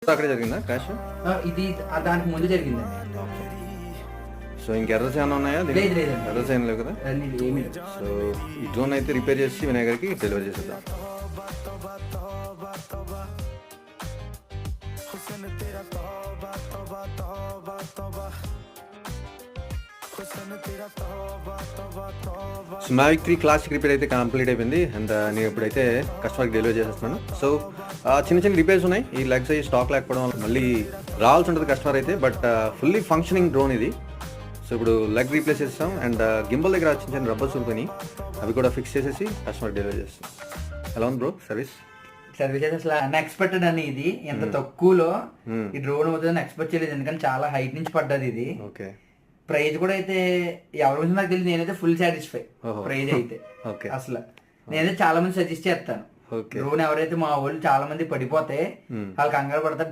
అక్కడే జరిగిందా క్రాష్? ఇది దానికి ముందు జరిగిందండి. సో ఇంక ఎర్రర్స్ ఏమైనా ఉన్నాయా? లేదు లేదండి, ఎర్రర్స్ ఏం లేవు కదా. ఏమీ లేదు. సో ఈ డ్రోన్ అయితే రిపేర్ చేసి వినాయకర్కి డెలివరీ చేసేద్దాం. సో మ్యావిక్ 3 క్లాసిక్ రిపేర్ అయితే కంప్లీట్ అయిపోయింది అండ్ నేను ఇప్పుడైతే కస్టమర్కి డెలివరీ చేసేస్తున్నాను. సో చిన్న చిన్న రిపేర్స్ ఉన్నాయి. ఈ లెగ్స్ అయ్యి స్టాక్ లేకపోవడం వల్ల మళ్ళీ రావాల్సి ఉంటుంది కస్టమర్ అయితే. బట్ ఫుల్లీ ఫంక్షనింగ్ డ్రోన్ ఇది. సో ఇప్పుడు లెగ్ రీప్లేస్ చేస్తాం అండ్ గింబల్ దగ్గర చిన్న చిన్న రబ్బర్స్ ఉంటుంది, అవి కూడా ఫిక్స్ చేసేసి కస్టమర్కి డెలివరీ చేస్తాం. ఎలా ఉంది బ్రో సర్వీస్? సర్వీసెస్ అసలు అన్ఎక్స్పెక్టెడ్ అని, ఇది ఎంత తక్కువలో ఈ డ్రోన్ అవుతుందని ఎక్స్పెక్ట్ చేయలేదు. ఎందుకంటే చాలా హైట్ నుంచి పడ్డది ఇది. ఓకే. ప్రైజ్ కూడా అయితే ఎవరి గురించి నాకు తెలియదు, నేనైతే ఫుల్ సాటిస్ఫై. ప్రైజ్ అయితే అసలు నేనైతే చాలా మంది సజెస్ట్ చేస్తాను. డ్రోన్ ఎవరైతే మా వాళ్ళు చాలా మంది పడిపోతే వాళ్ళకి కంగారు పడతారు,